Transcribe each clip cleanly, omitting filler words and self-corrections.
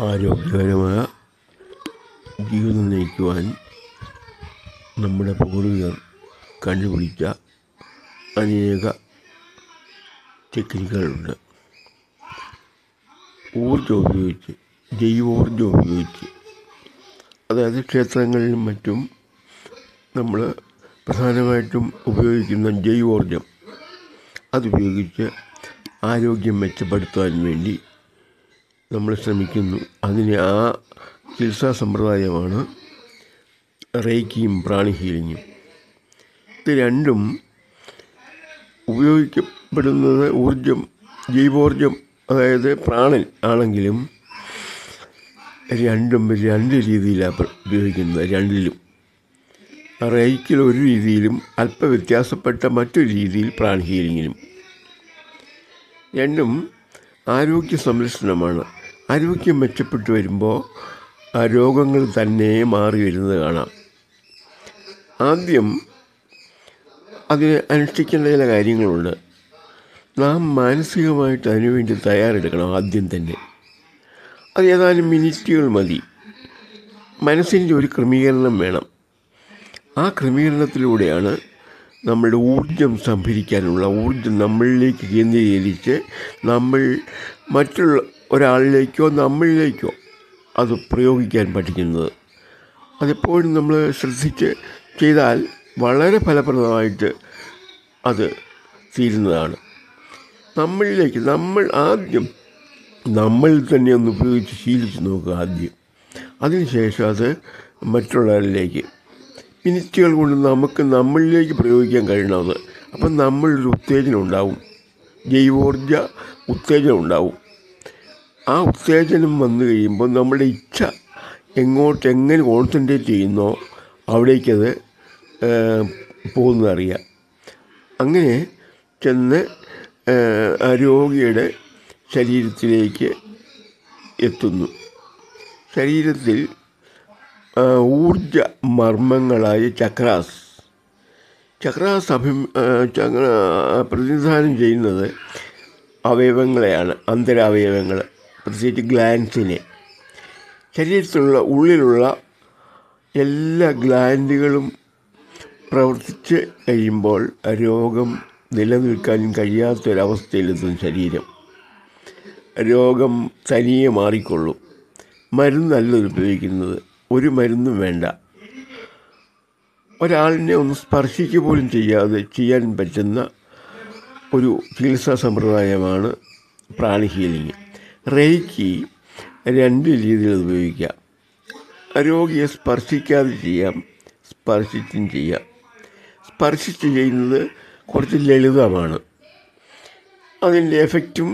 ആരോഗ്യകരമായ ജീവിതം നയിക്കുവാൻ നമ്മുടെ പൂർവികർ കണ്ടുപിടിച്ച അനേക ടെക്നിക്കുകളുണ്ട്. ജൈവോർജ്ജം ഉപയോഗിച്ച്, അതായത് ക്ഷേത്രങ്ങളിലും മറ്റും നമ്മൾ പ്രധാനമായിട്ടും ഉപയോഗിക്കുന്ന ജൈവോർജ്ജം, അതുപയോഗിച്ച് ആരോഗ്യം മെച്ചപ്പെടുത്താൻ വേണ്ടി നമ്മൾ ശ്രമിക്കുന്നു. ആ ചികിത്സാ സമ്പ്രദായമാണ് റേക്കിയും പ്രാണി ഹീലിങ്ങും. ഇത് രണ്ടും ഉപയോഗിക്കപ്പെടുന്നത് ജൈവോർജ്ജം, അതായത് പ്രാണൻ ആണെങ്കിലും രണ്ടും രണ്ട് രീതിയിലാണ് ഉപയോഗിക്കുന്നത്. രണ്ടിലും റേക്കിൽ ഒരു രീതിയിലും വ്യത്യാസപ്പെട്ട മറ്റൊരു രീതിയിൽ പ്രാണി ഹീലിങ്ങിലും. രണ്ടും ആരോഗ്യ സംരക്ഷണമാണ്. ആരോഗ്യം മെച്ചപ്പെട്ടു വരുമ്പോൾ രോഗങ്ങൾ തന്നെ മാറി വരുന്നത് കാണാം. ആദ്യം അതിന് അനുഷ്ഠിക്കേണ്ട ചില കാര്യങ്ങളുണ്ട്. നാം മാനസികമായിട്ട് അതിനുവേണ്ടി തയ്യാറെടുക്കണം. ആദ്യം തന്നെ അത് ഏതാനും മിനിറ്റുകൾ മതി. മനസ്സിൻ്റെ ഒരു ക്രമീകരണം വേണം. ആ ക്രമീകരണത്തിലൂടെയാണ് നമ്മളുടെ ഊർജം സംഭരിക്കാനുള്ള ഊർജം നമ്മളിലേക്ക് കേന്ദ്രീകരിച്ച് നമ്മൾ മറ്റുള്ള ഒരാളിലേക്കോ നമ്മളിലേക്കോ അത് പ്രയോഗിക്കാൻ പഠിക്കുന്നത്. അതെപ്പോഴും നമ്മൾ ശ്രദ്ധിച്ച് ചെയ്താൽ വളരെ ഫലപ്രദമായിട്ട് അത് തീരുന്നതാണ്. നമ്മൾ ആദ്യം നമ്മളിൽ തന്നെ ഒന്ന് ഉപയോഗിച്ച് ശീലിച്ച് നോക്കുക ആദ്യം. അതിനുശേഷം അത് മറ്റുള്ളവരിലേക്ക് മിനിറ്റുകൾ കൊണ്ട് നമുക്ക് നമ്മളിലേക്ക് പ്രയോഗിക്കാൻ കഴിയണത്. അപ്പം നമ്മളൊരു ഉത്തേജനം ഉണ്ടാവും, ജൈവോർജ ഉത്തേജനം ഉണ്ടാവും. ആ ഉത്തേജനം വന്നു കഴിയുമ്പോൾ നമ്മുടെ ഇച്ഛ എങ്ങനെ കോൺസെൻട്രേറ്റ് ചെയ്യുന്നോ അവിടേക്കത് പോകുന്നതറിയാം. അങ്ങനെ ചെന്ന് രോഗിയുടെ ശരീരത്തിലേക്ക് എത്തുന്നു. ശരീരത്തിൽ ഊർജ മർമ്മങ്ങളായ ചക്രാസ് പ്രതിനിധാനം ചെയ്യുന്നത് അവയവങ്ങളെയാണ്, അന്തരാവയവങ്ങൾ, പ്രത്യേകിച്ച് ഗ്ലാൻസിനെ. ശരീരത്തിലുള്ള ഉള്ളിലുള്ള എല്ലാ ഗ്ലാൻഡുകളും പ്രവർത്തിച്ച് കഴിയുമ്പോൾ രോഗം നിലനിൽക്കാൻ കഴിയാത്തൊരവസ്ഥയിലെത്തും ശരീരം. രോഗം തനിയെ മാറിക്കൊള്ളും. മരുന്നല്ല ഉപയോഗിക്കുന്നത്, ഒരു മരുന്നും വേണ്ട. ഒരാളിനെ ഒന്ന് സ്പർശിക്കുക പോലും ചെയ്യാൻ പറ്റുന്ന ഒരു ചികിത്സാ സമ്പ്രദായമാണ് പ്രാണി ഹീലിംഗ്. റേക്കി രണ്ട് രീതിയിൽ ഉപയോഗിക്കാം. രോഗിയെ സ്പർശിക്കാതെ ചെയ്യാം, സ്പർശിച്ചും ചെയ്യാം. സ്പർശിച്ച് ചെയ്യുന്നത് കുറച്ച് ലളിതമാണ്. അതിൻ്റെ എഫക്റ്റും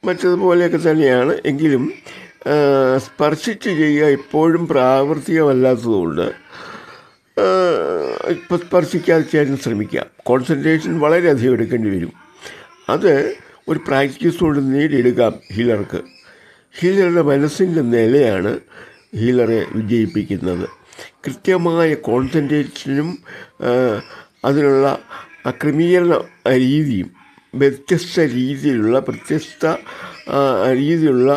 മറ്റതുപോലെയൊക്കെ തന്നെയാണ്. എങ്കിലും സ്പർശിച്ച് ചെയ്യുക എപ്പോഴും പ്രാവർത്തികമല്ലാത്തതുകൊണ്ട് ഇപ്പോൾ സ്പർശിക്കാതെ ചെയ്യാൻ ശ്രമിക്കാം. കോൺസെൻട്രേഷൻ വളരെയധികം എടുക്കേണ്ടി വരും. അത് ഒരു പ്രാക്ടീസ് കൊണ്ട് നേടിയെടുക്കാം ഹീലർക്ക്. ഹീലറുടെ മനസ്സിൻ്റെ നിലയാണ് ഹീലറെ വിജയിപ്പിക്കുന്നത്. കൃത്യമായ കോൺസെൻട്രേഷനും അതിനുള്ള ക്രമീകരണ രീതിയും വ്യത്യസ്ത രീതിയിലുള്ള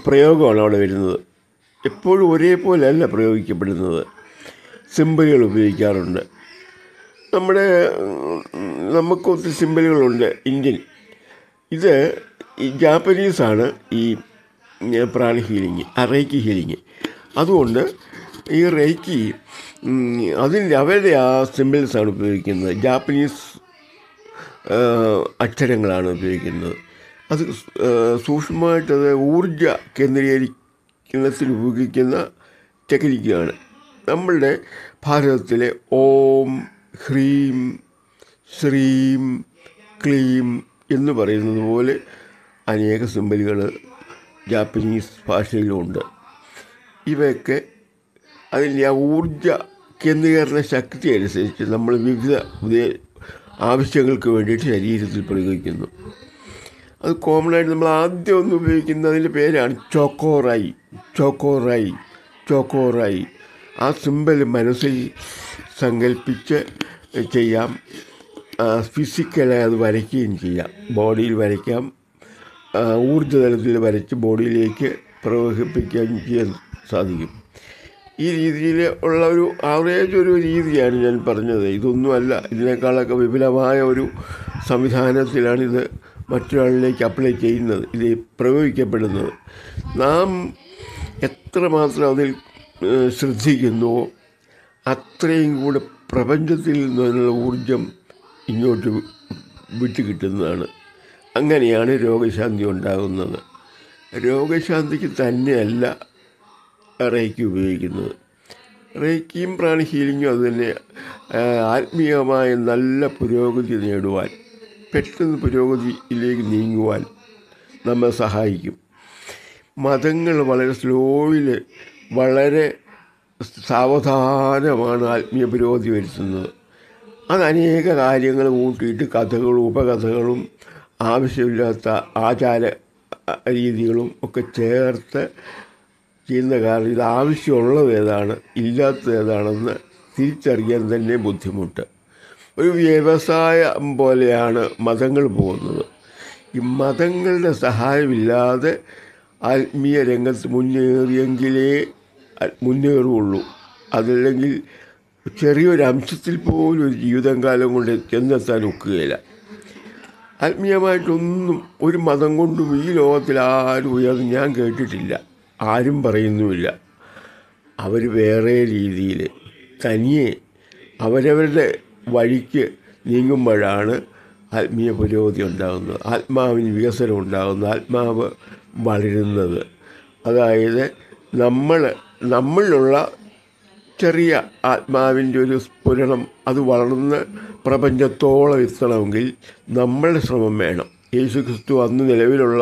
പ്രയോഗമാണ് അവിടെ വരുന്നത്. എപ്പോഴും ഒരേപോലെ അല്ല പ്രയോഗിക്കപ്പെടുന്നത്. സിമ്പിളുകൾ ഉപയോഗിക്കാറുണ്ട്. നമുക്ക് ഒത്തിരി സിമ്പിളുകളുണ്ട് ഇന്ത്യൻ. ഇത് ജാപ്പനീസാണ് ഈ പ്രാണി ഹീലിംഗ്, റേക്കി ഹീലിംഗ്. അതുകൊണ്ട് ഈ റേക്കി അവരുടെ ആ സിമ്പിൾസാണ് ഉപയോഗിക്കുന്നത്. ജാപ്പനീസ് അക്ഷരങ്ങളാണ് ഉപയോഗിക്കുന്നത്. അത് സൂക്ഷ്മമായിട്ടത് ഊർജ കേന്ദ്രീകരിക്കുന്നതിന് ഉപയോഗിക്കുന്ന ടെക്നിക്കാണ്. നമ്മളുടെ ഭാരതത്തിലെ ഓം, ഹ്രീം, ശ്രീം, ക്ലീം എന്ന് പറയുന്നത് പോലെ അനേക സിമ്പലുകൾ ജാപ്പനീസ് ഭാഷയിലുമുണ്ട്. ഇവയൊക്കെ അതിൻ്റെ ആ ഊർജ കേന്ദ്രീകരണ ശക്തി അനുസരിച്ച് നമ്മൾ വിവിധ ആവശ്യങ്ങൾക്ക് വേണ്ടിയിട്ട് ശരീരത്തിൽ പ്രയോഗിക്കുന്നു. അത് കോമണായിട്ട് നമ്മൾ ആദ്യം ഒന്ന് ഉപയോഗിക്കുന്ന അതിൻ്റെ പേരാണ് ചോക്കോറായി. ആ സിമ്പൽ മനസ്സിൽ സങ്കല്പിച്ച് ചെയ്യാം. ഫിസിക്കലായി അത് വരയ്ക്കുകയും ചെയ്യാം. ബോഡിയിൽ വരയ്ക്കാം, ഊർജ്ജതലത്തിൽ വരച്ച് ബോഡിയിലേക്ക് പ്രവഹിപ്പിക്കാൻ ചെയ്യാൻ സാധിക്കും. ഈ രീതിയിൽ ഉള്ള ഒരു ആവറേജ് ഒരു രീതിയാണ് ഞാൻ പറഞ്ഞത്. ഇതൊന്നുമല്ല, ഇതിനേക്കാളൊക്കെ വിപുലമായ ഒരു സംവിധാനത്തിലാണിത് മറ്റൊരാളിലേക്ക് അപ്ലൈ ചെയ്യുന്നത്, ഇത് പ്രയോഗിക്കപ്പെടുന്നത്. നാം എത്രമാത്രം അതിൽ ശ്രദ്ധിക്കുന്നുവോ അത്രയും കൂടെ പ്രപഞ്ചത്തിൽ നിന്നുള്ള ഊർജം ഇങ്ങോട്ട് വിട്ട് കിട്ടുന്നതാണ്. അങ്ങനെയാണ് രോഗശാന്തി ഉണ്ടാകുന്നത്. രോഗശാന്തിക്ക് തന്നെയല്ല റേക്കി ഉപയോഗിക്കുന്നത്. റേക്കിയും പ്രാണി ഹീലിങ്ങും അതുതന്നെ ആത്മീയമായ നല്ല പുരോഗതി നേടുവാൻ, പെട്ടെന്ന് പുരോഗതിയിലേക്ക് നീങ്ങുവാൻ നമ്മെ സഹായിക്കും. മതങ്ങൾ വളരെ സ്ലോയിൽ, വളരെ സാവധാനമാണ് ആത്മീയ പുരോഗതി വരുത്തുന്നത്. അത് അനേക കാര്യങ്ങൾ കൂട്ടിയിട്ട് കഥകളും ഉപകഥകളും ആവശ്യമില്ലാത്ത ആചാര രീതികളും ഒക്കെ ചേർത്ത് ചെയ്യുന്ന കാരണം ഇത് ആവശ്യമുള്ളത് ഏതാണ് ഇല്ലാത്തത് ഏതാണെന്ന് തിരിച്ചറിയാൻ തന്നെ ബുദ്ധിമുട്ട്. ഒരു വ്യവസായം പോലെയാണ് മതങ്ങൾ പോകുന്നത്. ഈ മതങ്ങളുടെ സഹായമില്ലാതെ ആത്മീയ രംഗത്ത് മുന്നേറിയെങ്കിലേ മുന്നേറുകയുള്ളൂ. അതല്ലെങ്കിൽ ചെറിയൊരു അംശത്തിൽ പോലും ഒരു ജീവിതം കാലം കൊണ്ട് ചെന്നെത്താൻ ഒക്കുകയില്ല. ആത്മീയമായിട്ടൊന്നും ഒരു മതം കൊണ്ടും ഈ ലോകത്തിൽ ആരും ഉയർന്ന് ഞാൻ കേട്ടിട്ടില്ല, ആരും പറയുന്നുമില്ല. അവർ വേറെ രീതിയിൽ തനിയെ അവരവരുടെ വഴിക്ക് നീങ്ങുമ്പോഴാണ് ആത്മീയ പുരോഗതി ഉണ്ടാകുന്നത്, ആത്മാവിന് വികസനം ഉണ്ടാകുന്നത്, ആത്മാവ് വളരുന്നത്. അതായത് നമ്മളിലുള്ള ചെറിയ ആത്മാവിൻ്റെ ഒരു സ്ഫുരണം അത് വളർന്ന് പ്രപഞ്ചത്തോളം എത്തണമെങ്കിൽ നമ്മളുടെ ശ്രമം വേണം. യേശു ക്രിസ്തു അന്ന് നിലവിലുള്ള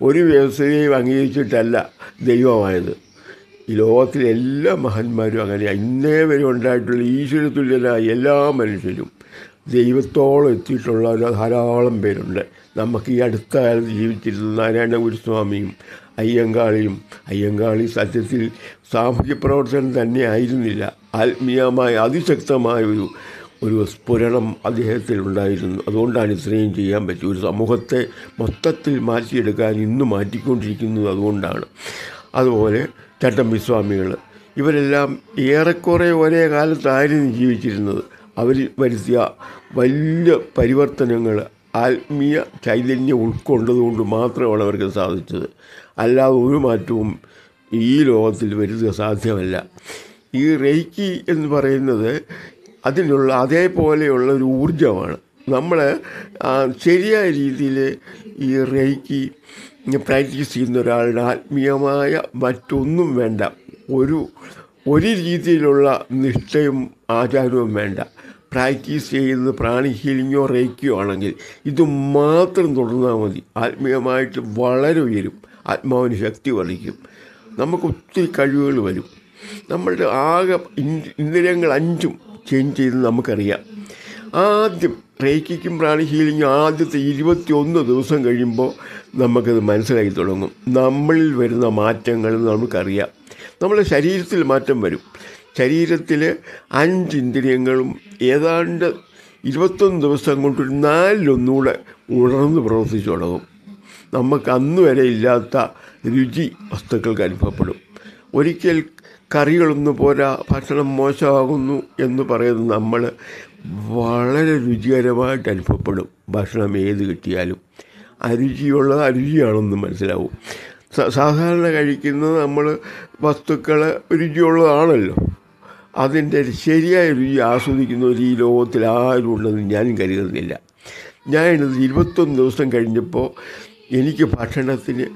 ഒരു വ്യവസ്ഥയെയും അംഗീകരിച്ചിട്ടല്ല ദൈവമായത്. ഈ ലോകത്തിലെ എല്ലാ മഹാന്മാരും അങ്ങനെയാണ്. ഇന്നേ വരെ ഉണ്ടായിട്ടുള്ള ഈശ്വരതുല്യരായ എല്ലാ മനുഷ്യരും ദൈവത്തോളം എത്തിയിട്ടുള്ള ധാരാളം പേരുണ്ട്. നമുക്ക് ഈ അടുത്ത കാലത്ത് ജീവിച്ചിരുന്ന നാരായണ ഗുരുസ്വാമിയും അയ്യങ്കാളി സത്യത്തിൽ സാമൂഹ്യ പ്രവർത്തനം തന്നെ ആയിരുന്നില്ല, ആത്മീയമായ അതിശക്തമായ ഒരു സ്ഫുരണം അദ്ദേഹത്തിൽ ഉണ്ടായിരുന്നു. അതുകൊണ്ടാണ് ഇത്രയും ചെയ്യാൻ പറ്റും. ഒരു സമൂഹത്തെ മൊത്തത്തിൽ മാറ്റിയെടുക്കാൻ ഇന്ന് മാറ്റിക്കൊണ്ടിരിക്കുന്നത് അതുകൊണ്ടാണ്. അതുപോലെ ചട്ടമ്പിസ്വാമികൾ ഇവരെല്ലാം ഏറെക്കുറെ ഒരേ കാലത്തായിരുന്നു ജീവിച്ചിരുന്നത്. അവർ വരുത്തിയ വലിയ പരിവർത്തനങ്ങൾ ആത്മീയ ചൈതന്യം ഉൾക്കൊണ്ടതുകൊണ്ട് മാത്രമാണ് അവർക്ക് സാധിച്ചത്. അല്ലാതെ ഒരു മാറ്റവും ഈ ലോകത്തിൽ വരുത്തുക സാധ്യമല്ല. ഈ റേക്കി എന്ന് പറയുന്നത് അതിനുള്ള അതേപോലെയുള്ള ഒരു ഊർജ്ജമാണ്. നമ്മൾ ശരിയായ രീതിയിൽ ഈ റേക്കി പ്രാക്ടീസ് ചെയ്യുന്ന ഒരാളുടെ ആത്മീയമായ മറ്റൊന്നും വേണ്ട, ഒരു രീതിയിലുള്ള നിഷ്ഠയും ആചാരവും വേണ്ട. പ്രാക്ടീസ് ചെയ്യുന്നത് പ്രാണി ഹീലിങ്ങോ റേക്കിയോ ആണെങ്കിൽ ഇത് മാത്രം തുടർന്നാൽ മതി. ആത്മീയമായിട്ട് വളരെ ഉയരും, ആത്മാവിന് ശക്തി വർദ്ധിക്കും, നമുക്ക് ഒത്തിരി കഴിവുകൾ വരും. നമ്മളുടെ ആകെ ഇന്ദ്രിയങ്ങൾ 5 ചേഞ്ച് ചെയ്ത് നമുക്കറിയാം. ആദ്യം റേക്കിക്കും പ്രാണി ഹീലിങ്ങും ആദ്യത്തെ 21 ദിവസം കഴിയുമ്പോൾ നമുക്കത് മനസ്സിലായി തുടങ്ങും. നമ്മളിൽ വരുന്ന മാറ്റങ്ങൾ നമുക്കറിയാം. നമ്മുടെ ശരീരത്തിൽ മാറ്റം വരും. ശരീരത്തിൽ 5 ഇന്ദ്രിയങ്ങളും ഏതാണ്ട് 21 ദിവസം കൊണ്ട് 4 ഉണർന്ന് പ്രവർത്തിച്ചു തുടങ്ങും. നമുക്ക് അന്ന് വരെ ഇല്ലാത്ത രുചി വസ്തുക്കൾക്ക് അനുഭവപ്പെടും. ഒരിക്കൽ കറികളൊന്നും പോരാ, ഭക്ഷണം മോശമാകുന്നു എന്ന് പറയുന്നത് നമ്മൾ വളരെ രുചികരമായിട്ട് അനുഭവപ്പെടും. ഭക്ഷണം ഏത് കിട്ടിയാലും അരുചിയുള്ളത് അരുചിയാണെന്ന് മനസ്സിലാവും. സാധാരണ കഴിക്കുന്നത് നമ്മൾ വസ്തുക്കൾ രുചിയുള്ളതാണല്ലോ. അതിൻ്റെ ശരിയായ രുചി ആസ്വദിക്കുന്നവർ ഈ ലോകത്തിൽ ആരും ഉണ്ടെന്ന് ഞാൻ കരുതുന്നില്ല. ഞാനിത് 21 ദിവസം കഴിഞ്ഞപ്പോൾ എനിക്ക് ഭക്ഷണത്തിന്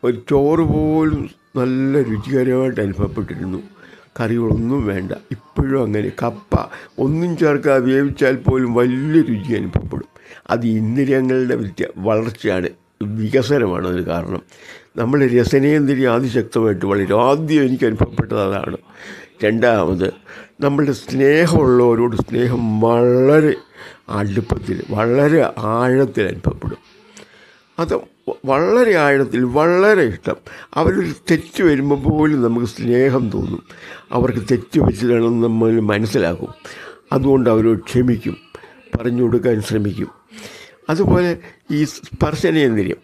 ഒരു ചോറ് പോലും നല്ല രുചികരമായിട്ട് അനുഭവപ്പെട്ടിരുന്നു. കറികളൊന്നും വേണ്ട. ഇപ്പോഴും അങ്ങനെ കപ്പ ഒന്നും ചേർക്കാതെ വേവിച്ചാൽ പോലും വലിയ രുചി അനുഭവപ്പെടും. അത് ഇന്ദ്രിയങ്ങളുടെ വളർച്ചയാണ്, വികസനമാണ് അതിന് കാരണം. നമ്മുടെ രസനേന്ദ്രിയം അതിശക്തമായിട്ട് വളരും. ആദ്യം എനിക്ക് അനുഭവപ്പെട്ടത് അതാണ്. രണ്ടാമത് നമ്മളുടെ സ്നേഹമുള്ളവരോട് സ്നേഹം വളരെ അടുപ്പത്തിൽ, വളരെ ആഴത്തിൽ അനുഭവപ്പെടും. അത് വളരെ ആഴത്തിൽ, വളരെ ഇഷ്ടം. അവരൊരു തെറ്റ് വരുമ്പോൾ പോലും നമുക്ക് സ്നേഹം തോന്നും. അവർക്ക് തെറ്റ് വെച്ചതാണെന്ന് നമ്മൾ മനസ്സിലാക്കും. അതുകൊണ്ട് അവരോട് ക്ഷമിക്കും, പറഞ്ഞു കൊടുക്കാൻ ശ്രമിക്കും. അതുപോലെ ഈ സ്പർശനേന്ദ്രിയം,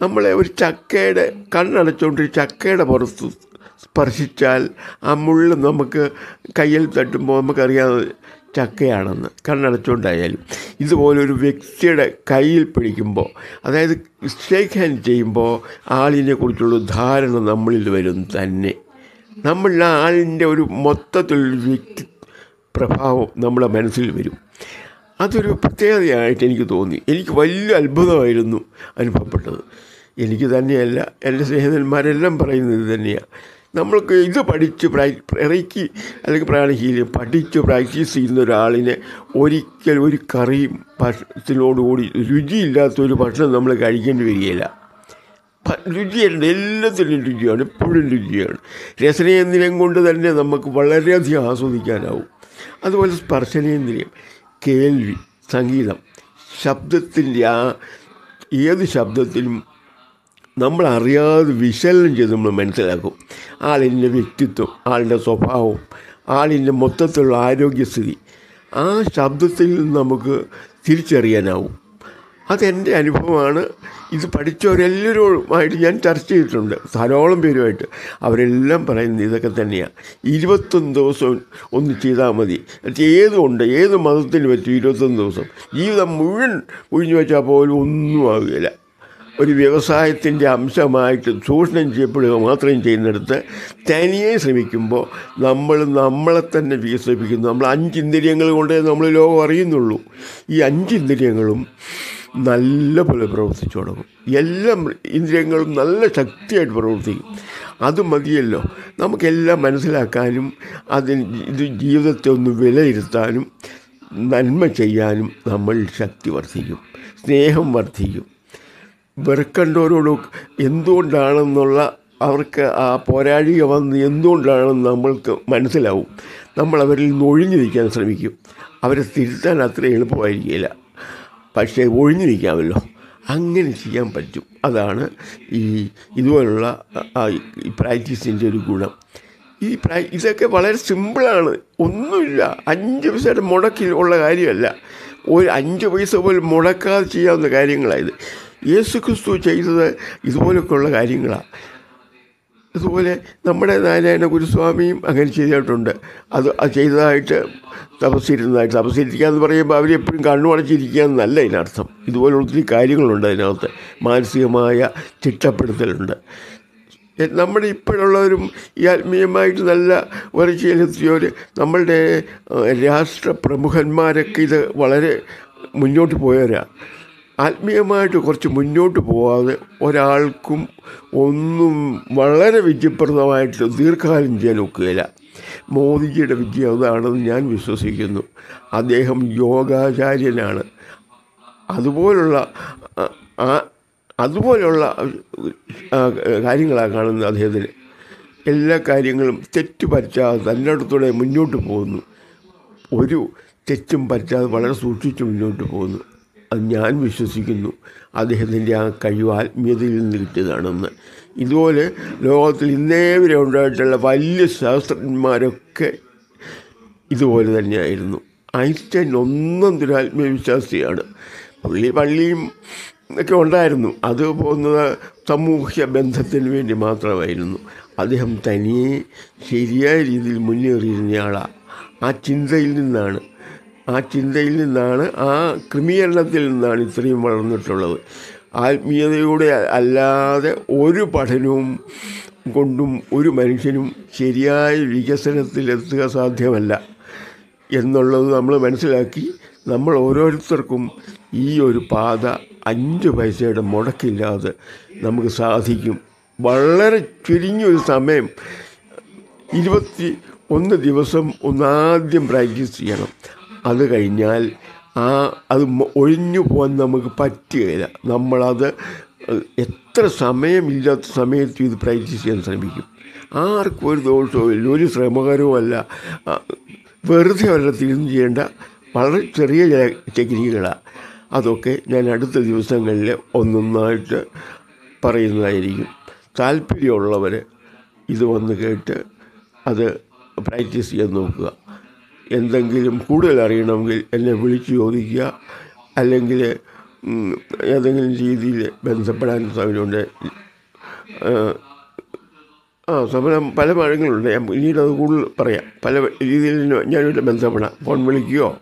നമ്മളെ ഒരു ചക്കയുടെ കണ്ണടച്ചുകൊണ്ട് ചക്കയുടെ പുറത്ത് സ്പർശിച്ചാൽ ആ മുള്ള് നമുക്ക് കയ്യിൽ തട്ടുമ്പോൾ നമുക്കറിയാതെ ചക്കയാണെന്ന്, കണ്ണടച്ചുകൊണ്ടായാലും. ഇതുപോലൊരു വ്യക്തിയുടെ കയ്യിൽ പിടിക്കുമ്പോൾ, അതായത് ഷേക്ക് ഹാൻഡ് ചെയ്യുമ്പോൾ ആളിനെ കുറിച്ചുള്ള ധാരണ നമ്മളിൽ വരും തന്നെ. നമ്മൾ ആ ആളിൻ്റെ ഒരു മൊത്തത്തിലൊരു വ്യക്തി പ്രഭാവം നമ്മുടെ മനസ്സിൽ വരും. അതൊരു പ്രത്യേകതയായിട്ട് എനിക്ക് തോന്നി. എനിക്ക് വലിയ അത്ഭുതമായിരുന്നു അനുഭവപ്പെട്ടത്. എനിക്ക് തന്നെയല്ല, എൻ്റെ സ്നേഹിതന്മാരെല്ലാം പറയുന്നത് ഇത് തന്നെയാണ്. നമ്മൾക്ക് ഇത് പഠിച്ച് ഇറക്കി അല്ലെങ്കിൽ പ്രാണിഹീലം പഠിച്ച് പ്രാക്ടീസ് ചെയ്യുന്ന ഒരാളിനെ ഒരിക്കൽ ഒരു കറിയും ഭക്ഷണത്തിനോടുകൂടി രുചിയില്ലാത്തൊരു ഭക്ഷണം നമ്മൾ കഴിക്കേണ്ടി വരികയില്ല. രുചിയുണ്ട്, എല്ലാത്തിനും രുചിയാണ്, എപ്പോഴും രുചിയാണ്. രസനേന്ദ്രിയം കൊണ്ട് തന്നെ നമുക്ക് വളരെയധികം ആസ്വദിക്കാനാവും. അതുപോലെ സ്പർശനേന്ദ്രിയം, കേൾവി, സംഗീതം, ശബ്ദത്തിൻ്റെ ഏത് ശബ്ദത്തിനും നമ്മളറിയാതെ വിശകലനം ചെയ്ത് നമ്മൾ മനസ്സിലാക്കും. ആളിൻ്റെ വ്യക്തിത്വം, ആളുടെ സ്വഭാവം, ആളിൻ്റെ മൊത്തത്തിലുള്ള ആരോഗ്യസ്ഥിതി ആ ശബ്ദത്തിൽ നിന്ന് നമുക്ക് തിരിച്ചറിയാനാവും. അതെൻ്റെ അനുഭവമാണ്. ഇത് പഠിച്ചവരെല്ലാവരുമായിട്ട് ഞാൻ ചർച്ച ചെയ്തിട്ടുണ്ട്, ധാരാളം പേരുമായിട്ട്. അവരെല്ലാം പറയുന്നത് ഇതൊക്കെ തന്നെയാണ്. 21 ദിവസം ഒന്ന് ചെയ്താൽ മതി. ഏത് മതത്തിന് പറ്റും 21 ദിവസം? ജീവിതം മുഴുവൻ ഒഴിഞ്ഞു വെച്ചാൽ പോലും ഒന്നും ആകുകയില്ല. ഒരു വ്യവസായത്തിൻ്റെ അംശമായിട്ട് ചൂഷണം ചെയ്യപ്പെടുക മാത്രം ചെയ്യുന്നിടത്ത് തനിയെ ശ്രമിക്കുമ്പോൾ നമ്മളെ തന്നെ വികസിപ്പിക്കുന്നു. നമ്മൾ 5 ഇന്ദ്രിയങ്ങൾ കൊണ്ടേ നമ്മൾ ലോകം അറിയുന്നുള്ളൂ. ഈ 5 ഇന്ദ്രിയങ്ങളും നല്ല പോലെ പ്രവർത്തിച്ചു തുടങ്ങും. എല്ലാ ഇന്ദ്രിയങ്ങളും നല്ല ശക്തിയായിട്ട് പ്രവർത്തിക്കും. അത് മതിയല്ലോ നമുക്കെല്ലാം മനസ്സിലാക്കാനും ഇത് ജീവിതത്തെ ഒന്ന് വിലയിരുത്താനും നന്മ ചെയ്യാനും. നമ്മൾ ശക്തി വർദ്ധിക്കും, സ്നേഹം വർദ്ധിക്കും. വെറുക്കണ്ടവരോട് എന്തുകൊണ്ടാണെന്നുള്ള അവർക്ക് ആ പോരാഴിക വന്ന് എന്തുകൊണ്ടാണെന്ന് നമ്മൾക്ക് മനസ്സിലാവും. നമ്മൾ അവരിൽ നിന്ന് ഒഴിഞ്ഞു നിൽക്കാൻ ശ്രമിക്കും. അവരെ തിരുത്താൻ അത്ര എളുപ്പമായിരിക്കില്ല, പക്ഷേ ഒഴിഞ്ഞു നിൽക്കാമല്ലോ. അങ്ങനെ ചെയ്യാൻ പറ്റും. അതാണ് ഇതുപോലുള്ള പ്രാക്ടീസിൻ്റെ ഒരു ഗുണം. ഇതൊക്കെ വളരെ സിമ്പിളാണ്, ഒന്നുമില്ല. 5 പൈസയുടെ മുടക്കിൽ ഉള്ള കാര്യമല്ല. ഒരു 5 പൈസ പോലും മുടക്കാതെ ചെയ്യാവുന്ന കാര്യങ്ങളായത്. യേശുക്രിസ്തു ചെയ്തത് ഇതുപോലൊക്കെയുള്ള കാര്യങ്ങളാണ്. അതുപോലെ നമ്മുടെ നാരായണ ഗുരുസ്വാമിയും അങ്ങനെ ചെയ്തിട്ടുണ്ട്. അത് ചെയ്തതായിട്ട് തപസ്സിരിക്കുക എന്ന് പറയുമ്പോൾ അവരെപ്പോഴും കണ്ണുടച്ചിരിക്കുക എന്നല്ല ഇതിനർത്ഥം. ഇതുപോലെ ഒത്തിരി കാര്യങ്ങളുണ്ട് അതിനകത്ത്. മാനസികമായ ചിട്ടപ്പെടുത്തലുണ്ട്. നമ്മുടെ ഇപ്പോഴുള്ളവരും ഈ ആത്മീയമായിട്ട് നല്ല വളർച്ചയിലെത്തിയവർ, നമ്മളുടെ രാഷ്ട്രപ്രമുഖന്മാരൊക്കെ ഇത് വളരെ മുന്നോട്ട് പോയവരാണ്. ആത്മീയമായിട്ട് കുറച്ച് മുന്നോട്ട് പോകാതെ ഒരാൾക്കും ഒന്നും വളരെ വിജയപ്രദമായിട്ട് ദീർഘകാലം ചെയ്യാൻ ഒക്കുകയില്ല. മോദിജിയുടെ വിജയം അതാണെന്ന് ഞാൻ വിശ്വസിക്കുന്നു. അദ്ദേഹം യോഗാചാര്യനാണ്. അതുപോലുള്ള കാര്യങ്ങളാണ് കാണുന്നത് അദ്ദേഹത്തിന്. എല്ലാ കാര്യങ്ങളും തെറ്റ് പറ്റാതെ തൻ്റെ അടുത്തൂടെ മുന്നോട്ട് പോകുന്നു. ഒരു തെറ്റും പറ്റാതെ വളരെ സൂക്ഷിച്ച് മുന്നോട്ട് പോകുന്നു. അത് ഞാൻ വിശ്വസിക്കുന്നു. അദ്ദേഹത്തിൻ്റെ ആ കഴിവ് ആത്മീയതയിൽ നിന്ന് കിട്ടിയതാണെന്ന്. ഇതുപോലെ ലോകത്തിൽ ഇന്നേ വരെ ഉണ്ടായിട്ടുള്ള വലിയ ശാസ്ത്രജ്ഞന്മാരൊക്കെ ഇതുപോലെ തന്നെയായിരുന്നു. ഐൻസ്റ്റൈൻ ഒന്നൊരു ആത്മീയവിശ്വാസിയാണ്. പള്ളിയും ഒക്കെ ഉണ്ടായിരുന്നു. അത് പോകുന്നത് സാമൂഹ്യ ബന്ധത്തിന് വേണ്ടി മാത്രമായിരുന്നു. അദ്ദേഹം തനിയെ ശരിയായ രീതിയിൽ മുന്നേറിയിരുന്നയാളാണ്. ആ ചിന്തയിൽ നിന്നാണ് ആ ക്രമീകരണത്തിൽ നിന്നാണ് ഇത്രയും വളർന്നിട്ടുള്ളത്. ആത്മീയതയുടെ അല്ലാതെ ഒരു പഠനവും കൊണ്ടും ഒരു മനുഷ്യനും ശരിയായ വികസനത്തിലെത്തുക സാധ്യമല്ല എന്നുള്ളത് നമ്മൾ മനസ്സിലാക്കി നമ്മൾ ഓരോരുത്തർക്കും ഈ ഒരു പാത 5 പൈസയുടെ മുടക്കില്ലാതെ നമുക്ക് സാധിക്കും. വളരെ ചുരുങ്ങിയൊരു സമയം 21 ദിവസം ഒന്നാദ്യം പ്രാക്ടീസ് ചെയ്യണം. അത് കഴിഞ്ഞാൽ അത് ഒഴിഞ്ഞു പോകാൻ നമുക്ക് പറ്റുകയില്ല. നമ്മളത് എത്ര സമയമില്ലാത്ത സമയത്ത് ഇത് പ്രാക്ടീസ് ചെയ്യാൻ ശ്രമിക്കും. ആർക്കും ഒരു ദോഷവും ഇല്ല, ഒരു ശ്രമകരവും അല്ല, വെറുതെ അവരുടെ തിരിഞ്ഞ് ചെയ്യേണ്ട വളരെ ചെറിയ ടെക്നിക്കുകളാണ്. അതൊക്കെ ഞാൻ അടുത്ത ദിവസങ്ങളിൽ ഒന്നൊന്നായിട്ട് പറയുന്നതായിരിക്കും. താല്പര്യമുള്ളവർ ഇത് വന്ന് കേട്ട് അത് പ്രാക്ടീസ് ചെയ്യാൻ നോക്കുക. എന്തെങ്കിലും കൂടുതൽ അറിയണമെങ്കിൽ എന്നെ വിളിച്ച് ചോദിക്കുക, അല്ലെങ്കിൽ ഏതെങ്കിലും രീതിയിൽ ബന്ധപ്പെടാൻ സൗകര്യമുണ്ട്. സമരം പല മാർഗങ്ങളുണ്ട്. ഞാൻ പിന്നീട് അത് കൂടുതൽ പറയാം. പല രീതിയിൽ ഞാനായിട്ട് ബന്ധപ്പെടാം. ഫോൺ വിളിക്കുകയോ